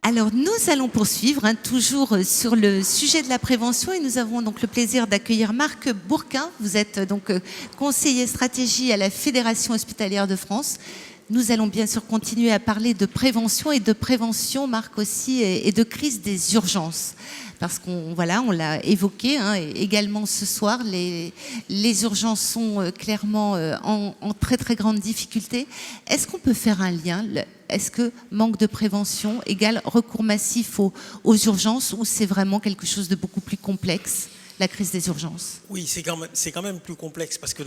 Alors, nous allons poursuivre, toujours sur le sujet de la prévention, et nous avons donc le plaisir d'accueillir Marc Bourquin. Vous êtes donc conseiller stratégie à la Fédération hospitalière de France. Nous allons bien sûr continuer à parler de prévention, Marc aussi, et de crise des urgences. Parce qu'on l'a évoqué également ce soir, les urgences sont clairement en très très grande difficulté. Est-ce qu'on peut faire un lien ? Est-ce que manque de prévention égale recours massif aux urgences, ou c'est vraiment quelque chose de beaucoup plus complexe, la crise des urgences ? Oui, c'est quand même plus complexe parce que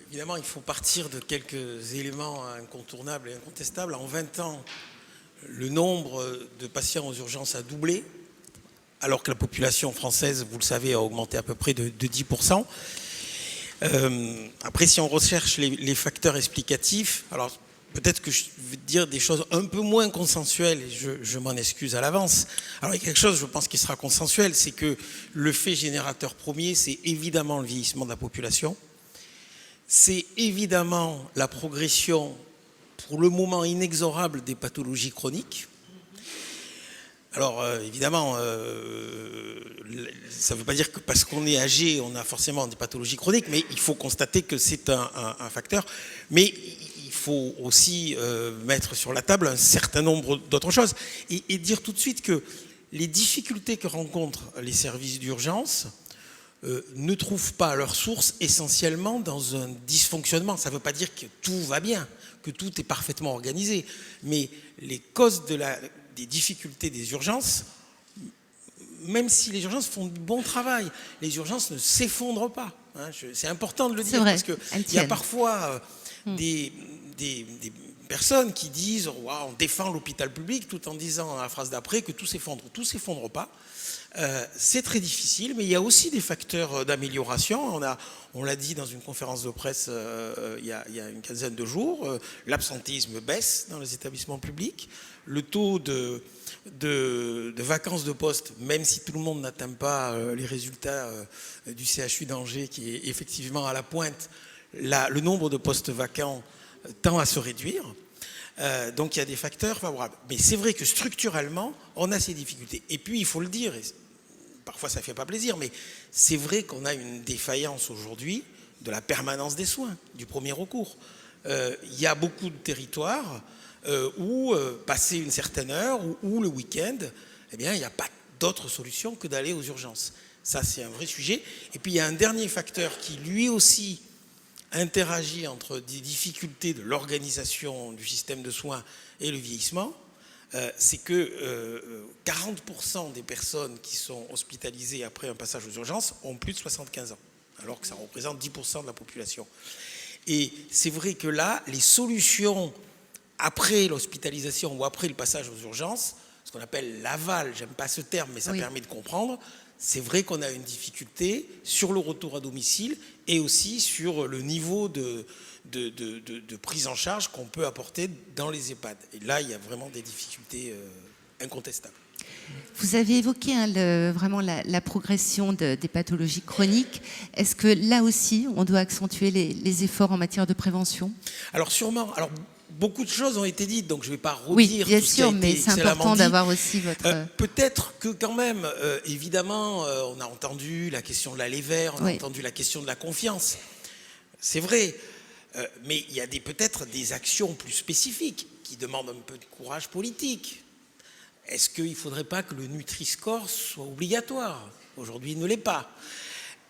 évidemment, il faut partir de quelques éléments incontournables et incontestables. En 20 ans, le nombre de patients aux urgences a doublé, alors que la population française, vous le savez, a augmenté à peu près de 10%. Après, si on recherche les facteurs explicatifs, alors peut-être que je vais dire des choses un peu moins consensuelles, et je m'en excuse à l'avance. Alors il y a quelque chose, je pense, qui sera consensuel, c'est que le fait générateur premier, c'est évidemment le vieillissement de la population. C'est évidemment la progression, pour le moment inexorable, des pathologies chroniques. Alors évidemment, ça ne veut pas dire que parce qu'on est âgé, on a forcément des pathologies chroniques, mais il faut constater que c'est un facteur. Mais il faut aussi mettre sur la table un certain nombre d'autres choses et dire tout de suite que les difficultés que rencontrent les services d'urgence ne trouvent pas leur source essentiellement dans un dysfonctionnement. Ça ne veut pas dire que tout va bien, que tout est parfaitement organisé, mais les causes des difficultés des urgences, même si les urgences font du bon travail, les urgences ne s'effondrent pas. C'est important de le dire, parce qu'il y a parfois des personnes qui disent « on défend l'hôpital public » tout en disant la phrase d'après que tout s'effondre. Tout ne s'effondre pas. C'est très difficile, mais il y a aussi des facteurs d'amélioration. On l'a dit dans une conférence de presse il y a une quinzaine de jours, l'absentéisme baisse dans les établissements publics, le taux de vacances de poste, même si tout le monde n'atteint pas les résultats du CHU d'Angers, qui est effectivement à la pointe, le nombre de postes vacants tend à se réduire. Donc il y a des facteurs favorables. Mais c'est vrai que structurellement, on a ces difficultés. Et puis il faut le dire, et parfois ça ne fait pas plaisir, mais c'est vrai qu'on a une défaillance aujourd'hui de la permanence des soins, du premier recours. Il y a beaucoup de territoires où, passer une certaine heure, ou le week-end, eh bien, il n'y a pas d'autre solution que d'aller aux urgences. Ça, c'est un vrai sujet. Et puis il y a un dernier facteur qui lui aussi interagit entre des difficultés de l'organisation du système de soins et le vieillissement, c'est que 40% des personnes qui sont hospitalisées après un passage aux urgences ont plus de 75 ans, alors que ça représente 10% de la population. Et c'est vrai que là, les solutions après l'hospitalisation ou après le passage aux urgences, ce qu'on appelle l'aval, j'aime pas ce terme, mais ça permet de comprendre, c'est vrai qu'on a une difficulté sur le retour à domicile et aussi sur le niveau de prise en charge qu'on peut apporter dans les EHPAD. Et là, il y a vraiment des difficultés incontestables. Vous avez évoqué vraiment la progression des pathologies chroniques. Est-ce que là aussi, on doit accentuer les efforts en matière de prévention ? Alors sûrement. Alors, beaucoup de choses ont été dites, donc je ne vais pas redire oui, bien tout ce sûr, qui a été mais c'est important d'avoir aussi votre... peut-être que quand même, évidemment, on a entendu la question de la lévère, on a entendu la question de la confiance. C'est vrai, mais il y a peut-être des actions plus spécifiques qui demandent un peu de courage politique. Est-ce qu'il ne faudrait pas que le Nutri-Score soit obligatoire ? Aujourd'hui, il ne l'est pas.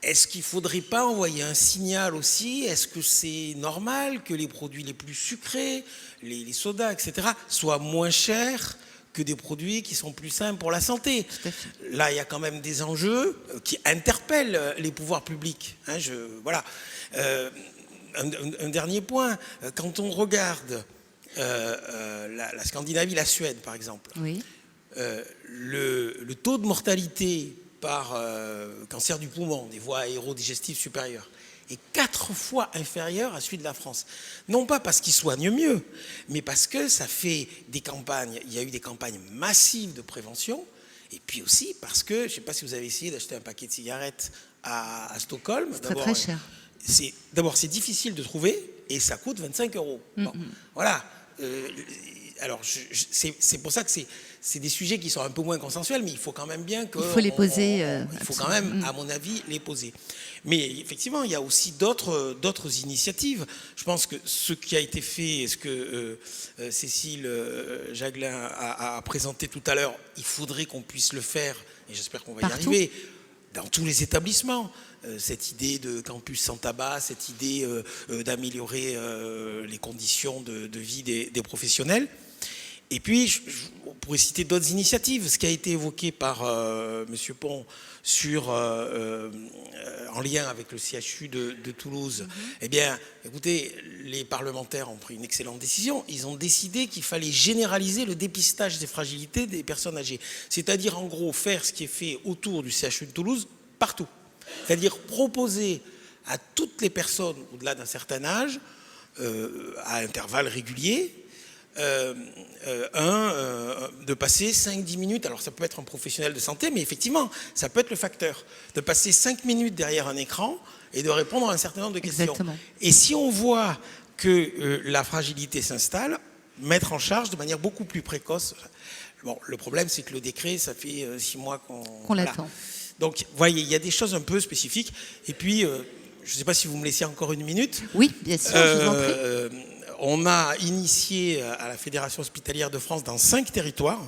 Est-ce qu'il ne faudrait pas envoyer un signal aussi ? Est-ce que c'est normal que les produits les plus sucrés, les sodas, etc., soient moins chers que des produits qui sont plus sains pour la santé ? Là, il y a quand même des enjeux qui interpellent les pouvoirs publics. Voilà. Un dernier point, quand on regarde la Scandinavie, la Suède, par exemple, le taux de mortalité par cancer du poumon, des voies aérodigestives supérieures, est 4 fois inférieur à celui de la France. Non pas parce qu'ils soignent mieux, mais parce que ça fait des campagnes, il y a eu des campagnes massives de prévention, et puis aussi parce que, je ne sais pas si vous avez essayé d'acheter un paquet de cigarettes à Stockholm. C'est très cher. D'abord, c'est difficile de trouver, et ça coûte 25 €. Bon, voilà. alors c'est pour ça que c'est des sujets qui sont un peu moins consensuels, mais il faut quand même bien que... Il faut les poser. Il faut quand même, à mon avis, les poser. Mais effectivement, il y a aussi d'autres initiatives. Je pense que ce qui a été fait, ce que Cécile Jaglin a présenté tout à l'heure, il faudrait qu'on puisse le faire, et j'espère qu'on va y arriver, dans tous les établissements. Cette idée de campus sans tabac, cette idée d'améliorer les conditions de vie des professionnels. Et puis, on pourrait citer d'autres initiatives. Ce qui a été évoqué par M. Pont en lien avec le CHU de Toulouse. Eh bien, écoutez, les parlementaires ont pris une excellente décision. Ils ont décidé qu'il fallait généraliser le dépistage des fragilités des personnes âgées. C'est-à-dire, en gros, faire ce qui est fait autour du CHU de Toulouse partout. C'est-à-dire proposer à toutes les personnes au-delà d'un certain âge, à intervalles réguliers, de passer 5-10 minutes, alors ça peut être un professionnel de santé, mais effectivement, ça peut être le facteur, de passer 5 minutes derrière un écran et de répondre à un certain nombre de questions. Exactement. Et si on voit que la fragilité s'installe, mettre en charge de manière beaucoup plus précoce. Bon, le problème, c'est que le décret, ça fait 6 mois qu'on l'attend. Donc, vous voyez, il y a des choses un peu spécifiques. Et puis, je ne sais pas si vous me laissez encore une minute. Oui, bien sûr, je vous en prie. On a initié à la Fédération hospitalière de France, dans 5 territoires,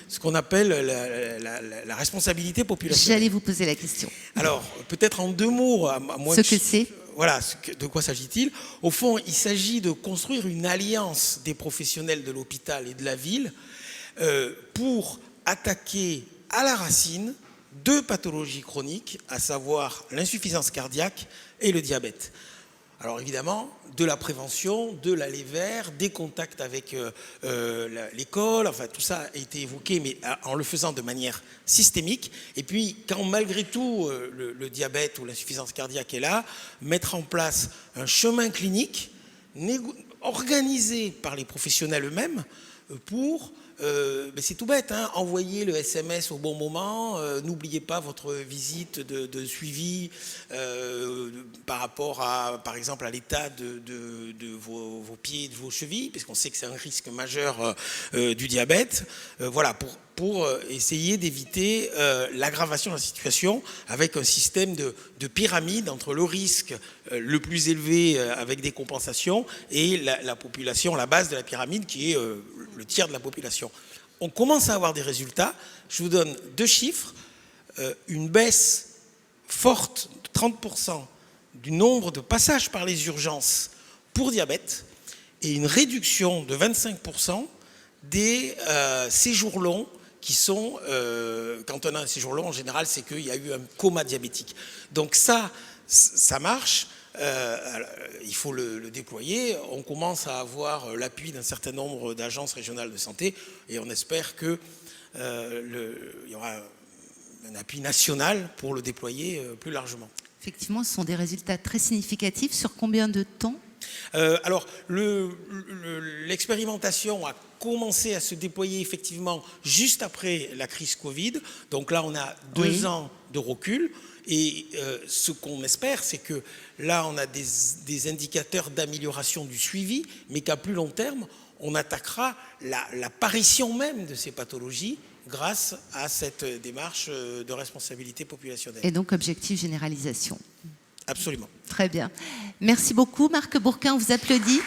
ce qu'on appelle la responsabilité populationnelle. J'allais vous poser la question. Alors, peut-être en 2 mots, à moins ce que c'est. Voilà, de quoi s'agit-il? Au fond, il s'agit de construire une alliance des professionnels de l'hôpital et de la ville pour attaquer à la racine 2 pathologies chroniques, à savoir l'insuffisance cardiaque et le diabète. Alors évidemment, de la prévention, de l'aller vers, des contacts avec l'école, enfin tout ça a été évoqué, mais en le faisant de manière systémique. Et puis, quand malgré tout le diabète ou l'insuffisance cardiaque est là, mettre en place un chemin clinique organisé par les professionnels eux-mêmes pour... c'est tout bête, hein, envoyer le SMS au bon moment, n'oubliez pas votre visite de suivi par rapport à, par exemple, à l'état de vos pieds et de vos chevilles, parce qu'on sait que c'est un risque majeur du diabète. Voilà, pour essayer d'éviter l'aggravation de la situation avec un système de pyramide entre le risque le plus élevé avec des compensations et la population, la base de la pyramide qui est le tiers de la population. On commence à avoir des résultats. Je vous donne 2 chiffres. Une baisse forte de 30% du nombre de passages par les urgences pour diabète et une réduction de 25% des séjours longs qui sont, quand on a un séjour long, en général, c'est qu'il y a eu un coma diabétique. Donc ça marche. Il faut le déployer. On commence à avoir l'appui d'un certain nombre d'agences régionales de santé et on espère qu'il y aura un appui national pour le déployer plus largement. Effectivement, ce sont des résultats très significatifs. Sur combien de temps ? Alors, l'expérimentation a commencé à se déployer effectivement juste après la crise Covid. Donc là, on a 2 ans de recul. Et ce qu'on espère, c'est que là, on a des indicateurs d'amélioration du suivi, mais qu'à plus long terme, on attaquera l'apparition même de ces pathologies grâce à cette démarche de responsabilité populationnelle. Et donc, objectif généralisation. Absolument. Très bien. Merci beaucoup. Marc Bourquin, on vous applaudit.